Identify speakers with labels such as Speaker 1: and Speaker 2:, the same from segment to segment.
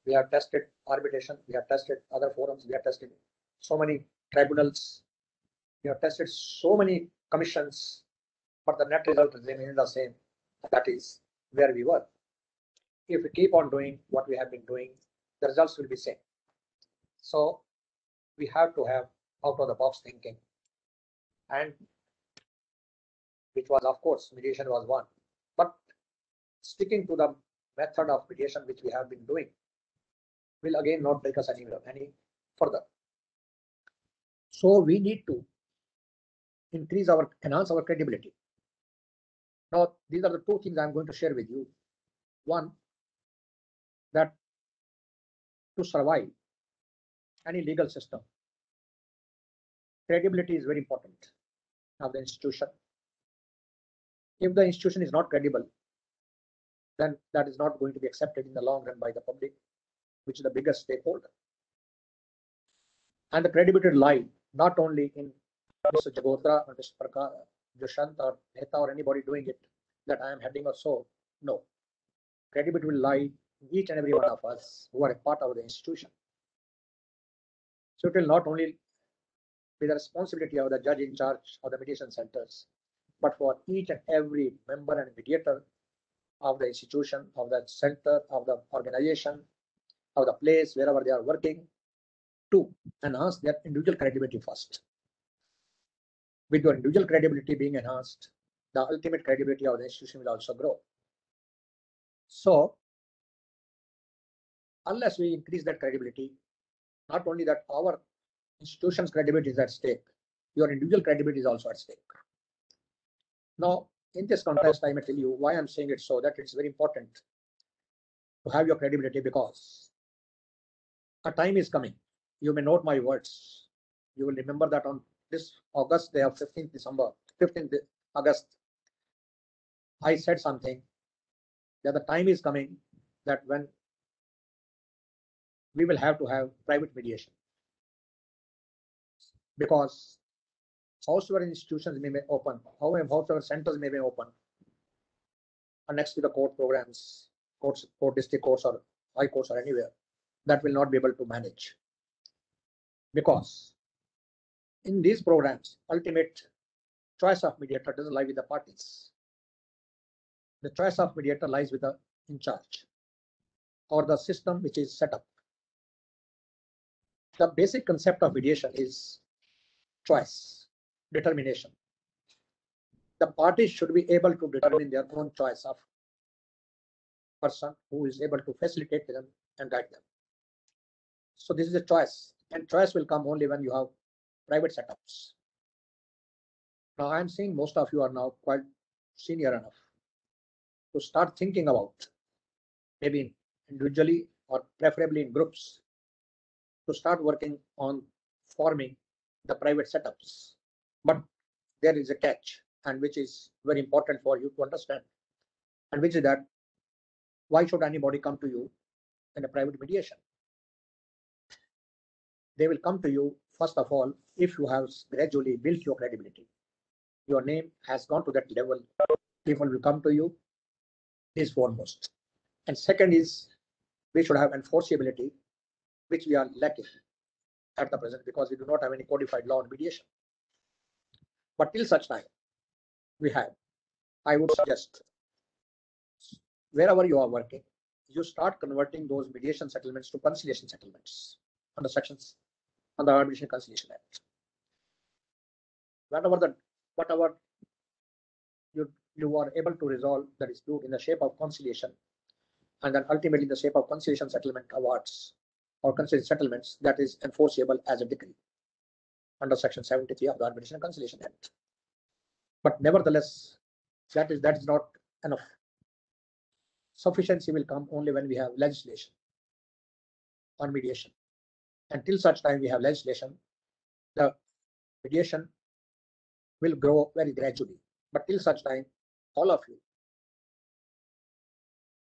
Speaker 1: We have tested arbitration, we have tested other forums, we have tested so many tribunals, we have tested so many commissions, but the net result remains the same. That is where we were. If we keep on doing what we have been doing, the results will be same. So we have to have out of the box thinking, and which was, of course, mediation was one, but sticking to the method of mediation which we have been doing will again not take us any further. So we need to enhance our credibility. Now, these are the two things I'm going to share with you. One, that to survive any legal system, credibility is very important of the institution. If the institution is not credible, then that is not going to be accepted in the long run by the public, which is the biggest stakeholder. And the credibility lie not only in Mr. Jagotra or Mr. Prakash, Dushant or Mehta or anybody doing it, that I am heading or so. No. Credibility will lie in each and every one of us who are a part of the institution. So it will not only be the responsibility of the judge in charge of the mediation centers, but for each and every member and mediator of the institution, of the center, of the organization, of the place, wherever they are working, to enhance their individual credibility first. With your individual credibility being enhanced, the ultimate credibility of the institution will also grow. So, unless we increase that credibility, not only that our institution's credibility is at stake, your individual credibility is also at stake. Now, in this context, I may tell you why I'm saying it so that it's very important to have your credibility, because a time is coming. You may note my words. You will remember that on this August day of 15th August, I said something that the time is coming that when we will have to have private mediation, because however institutions may be open, however centers may be open, and next to the court programs, court district courts or high courts or anywhere, that will not be able to manage. Because in these programs, ultimate choice of mediator doesn't lie with the parties. The choice of mediator lies with the in charge or the system which is set up. The basic concept of mediation is choice, determination. The parties should be able to determine their own choice of person who is able to facilitate them and guide them. So this is a choice, and choice will come only when you have private setups. Now I'm seeing most of you are now quite senior enough to start thinking about, maybe individually or preferably in groups, to start working on forming the private setups. But there is a catch, and which is very important for you to understand, and which is that why should anybody come to you in a private mediation? They will come to you, first of all, if you have gradually built your credibility. Your name has gone to that level, people will come to you, is foremost. And second is, we should have enforceability, which we are lacking at the present because we do not have any codified law on mediation. But till such time we have, I would suggest, wherever you are working, you start converting those mediation settlements to conciliation settlements under sections on the Arbitration Conciliation Act. Whatever you are able to resolve the dispute in the shape of conciliation, and then ultimately in the shape of conciliation settlement awards or conciliation settlements, that is enforceable as a decree under Section 73 of the Arbitration and Conciliation Act. But nevertheless, that is not enough. Sufficiency will come only when we have legislation on mediation. Until such time we have legislation, the mediation will grow very gradually. But till such time, all of you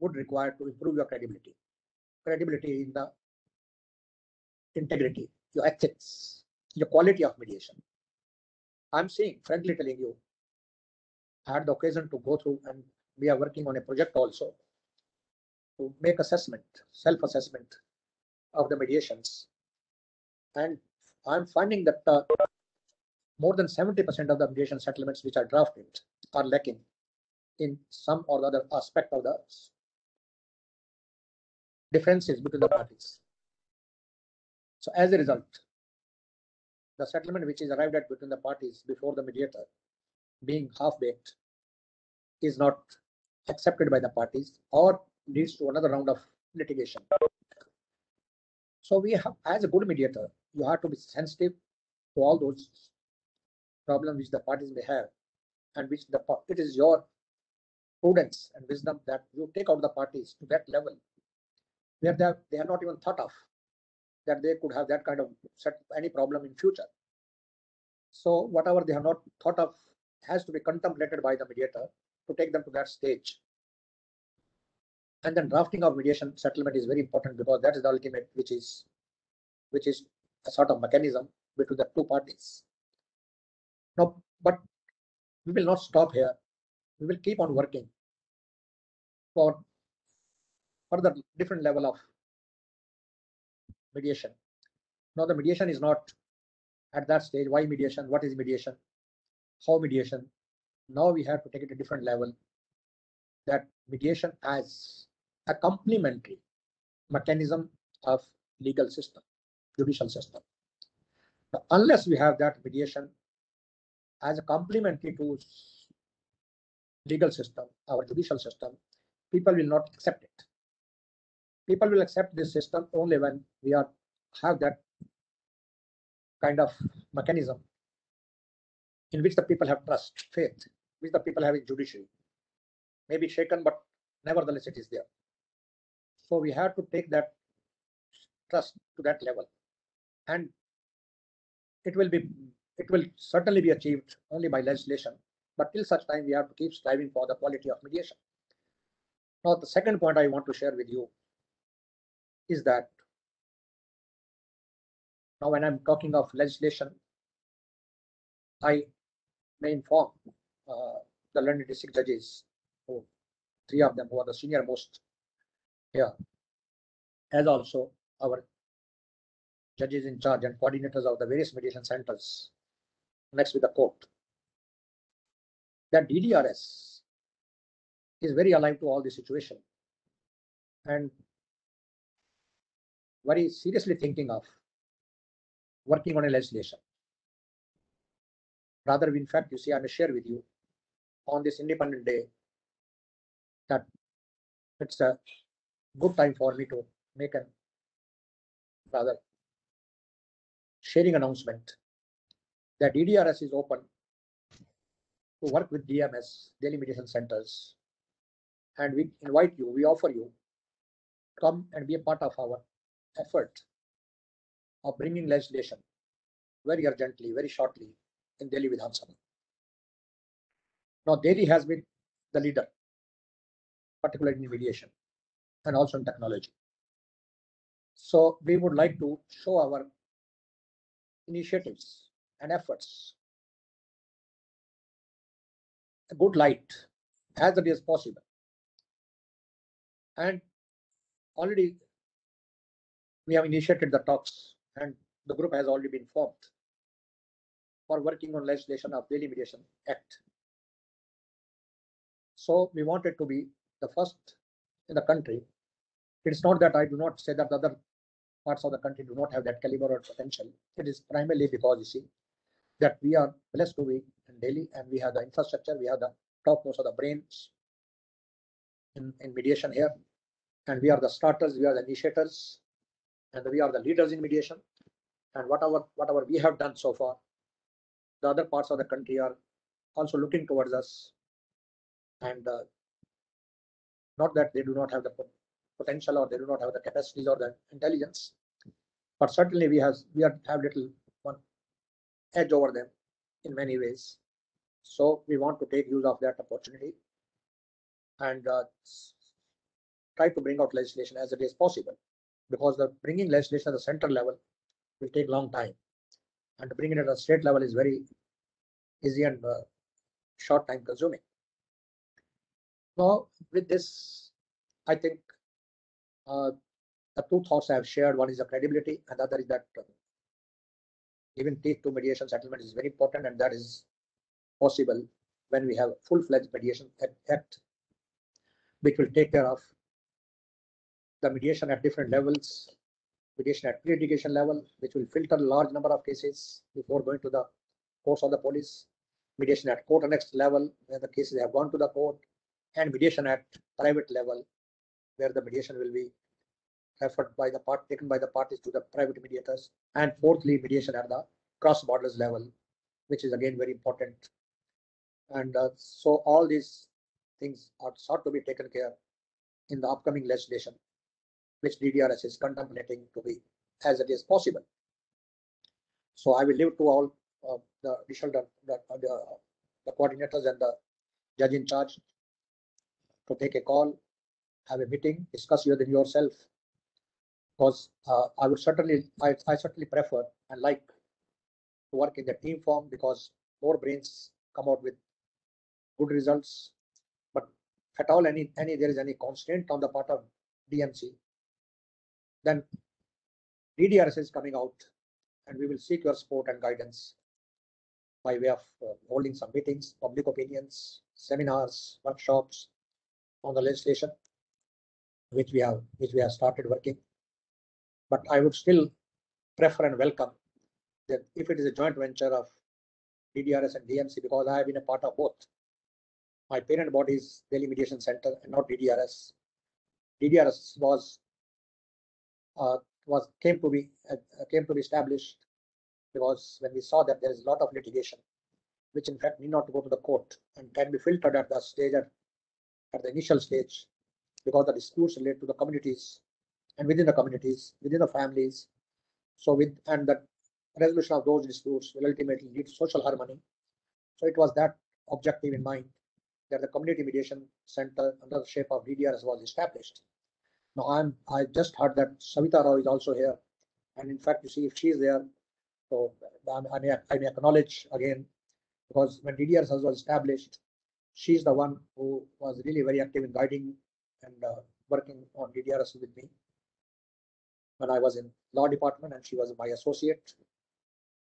Speaker 1: would require to improve your credibility. Credibility in the integrity, your ethics, your quality of mediation. I'm saying, frankly telling you, I had the occasion to go through, and we are working on a project also to make assessment, self-assessment of the mediations. And I'm finding that more than 70% of the mediation settlements which are drafted are lacking in some or the other aspect of the differences between the parties. So as a result, the settlement which is arrived at between the parties before the mediator, being half-baked, is not accepted by the parties or leads to another round of litigation. So we have, as a good mediator, you have to be sensitive to all those problems which the parties may have, and which it is your prudence and wisdom that you take out the parties to that level where they are not even thought of that they could have that kind of any problem in future. So whatever they have not thought of has to be contemplated by the mediator to take them to that stage. And then drafting of mediation settlement is very important because that is the ultimate, which is a sort of mechanism between the two parties. Now, but we will not stop here. We will keep on working for further different level of mediation. Now, the mediation is not at that stage. Why mediation? What is mediation? How mediation? Now we have to take it to a different level. That mediation as a complementary mechanism of legal system, judicial system. But unless we have that mediation as a complementary to legal system, our judicial system, people will not accept it. People will accept this system only when we have that kind of mechanism in which the people have trust, faith, which the people have in judiciary. Maybe shaken, but nevertheless it is there. So we have to take that trust to that level, and it will certainly be achieved only by legislation. But till such time, we have to keep striving for the quality of mediation. Now, the second point I want to share with you is that now when I'm talking of legislation, I may inform the learned district judges, three of them who are the senior most here, as also our judges in charge and coordinators of the various mediation centers next with the court, that DDRS is very alive to all the situation and very seriously thinking of working on a legislation. Rather, in fact, you see, I may share with you on this Independent Day that it's a good time for me to make a rather sharing announcement that DDRS is open to work with DMS, Delhi Mediation Centers, and we invite you, we offer you, come and be a part of our effort of bringing legislation very urgently, very shortly in Delhi Vidhan Sabha. Now, Delhi has been the leader, particularly in mediation and also in technology. So we would like to show our initiatives and efforts a good light as it is possible. And already we have initiated the talks, and the group has already been formed for working on legislation of Delhi Mediation Act. So we wanted to be the first in the country. It's not that I do not say that the other parts of the country do not have that caliber or potential. It is primarily because you see that we are blessed to be in Delhi and we have the infrastructure, we have the topmost of the brains in mediation here, and we are the starters, we are the initiators, and we are the leaders in mediation. And whatever we have done so far, the other parts of the country are also looking towards us, and not that they do not have the potential or they do not have the capacities or the intelligence, but certainly we have little one edge over them in many ways. So we want to take use of that opportunity and try to bring out legislation as it is possible, because the bringing legislation at the center level will take long time, and to bring it at the state level is very easy and short time consuming. Now, with this, I think The two thoughts I have shared, one is the credibility, and the other is that giving teeth to mediation settlement is very important, and that is possible when we have full-fledged mediation act, which will take care of the mediation at different levels, mediation at pre-litigation level, which will filter a large number of cases before going to the courts of the police, mediation at court next level, where the cases have gone to the court, and mediation at private level, where the mediation will be referred by the part taken by the parties to the private mediators, and fourthly, mediation at the cross borders level, which is again very important. And so all these things are sought to be taken care in the upcoming legislation, which DDRS is contemplating to be as it is possible. So I will leave to all the coordinators and the judge in charge to take a call, have a meeting, discuss within yourself, because I certainly prefer and like to work in the team form, because more brains come out with good results. But at all there is any constraint on the part of DMC, then DDRS is coming out, and we will seek your support and guidance by way of holding some meetings, public opinions, seminars, workshops on the legislation, which we have started working. But I would still prefer and welcome that if it is a joint venture of DDRS and DMC, because I have been a part of both. My parent body is Delhi Mediation Center and not DDRS. DDRS came to be established because when we saw that there is a lot of litigation, which in fact need not go to the court and can be filtered at the stage at the initial stage, because the disputes relate to the communities and within the communities, within the families. So and the resolution of those disputes will ultimately lead to social harmony. So it was that objective in mind that the Community Mediation Center under the shape of DDRS was established. Now I just heard that Savita Rao is also here, and in fact, you see, if she is there, so I may acknowledge again, because when DDRS was established, she's the one who was really very active in guiding and working on DDRS with me when I was in law department, and she was my associate,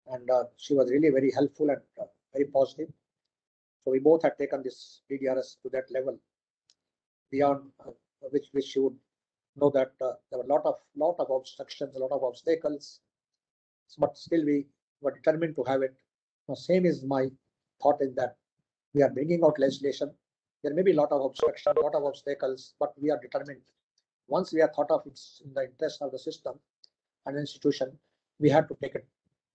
Speaker 1: and she was really very helpful and very positive. So we both had taken this DDRS to that level, beyond which you would know that there were a lot of obstructions, a lot of obstacles, but still we were determined to have it. Now, same is my thought in that we are bringing out legislation. There may be a lot of obstructions, a lot of obstacles, but we are determined. Once we are thought of it's in the interest of the system and institution, we have to take it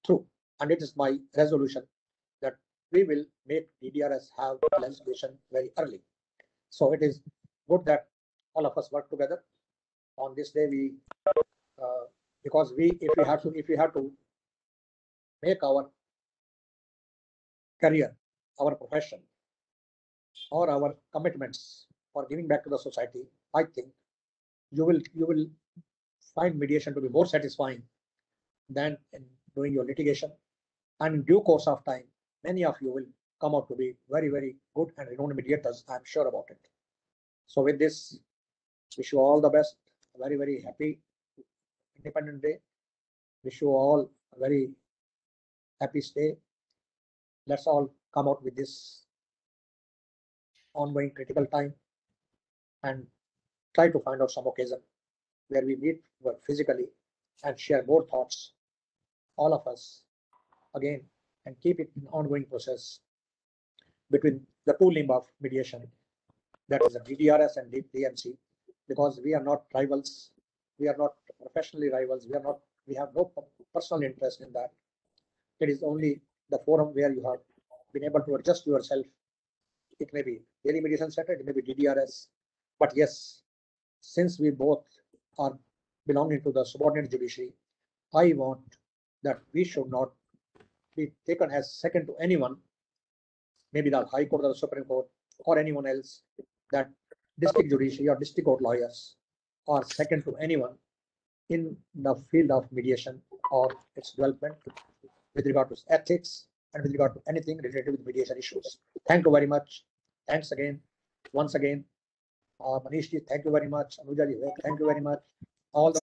Speaker 1: through. And it is my resolution that we will make DDRS have legislation very early. So it is good that all of us work together on this day. Because if we have to make our career, our profession, or our commitments for giving back to the society, I think you will find mediation to be more satisfying than in doing your litigation. And in due course of time, many of you will come out to be very, very good and renowned mediators. I'm sure about it. So with this, wish you all the best. A very, very happy Independence Day. Wish you all a very happy stay. Let's all come out with this ongoing critical time and try to find out some occasion where we meet physically and share more thoughts, all of us, again, and keep it an ongoing process between the two limbs of mediation, that is the DDRS and DMC, because we are not rivals, we are not professionally rivals, we have no personal interest in that. It is only the forum where you have been able to adjust yourself. It may be Delhi Mediation Center, it may be DDRS, but yes, since we both are belonging to the subordinate judiciary, I want that we should not be taken as second to anyone, maybe the High Court or the Supreme Court or anyone else, that district judiciary or district court lawyers are second to anyone in the field of mediation or its development with regard to ethics and with regard to anything related with mediation issues. Thank you very much. Thanks again, once again. Manish ji, thank you very much. Anuja ji, thank you very much. All the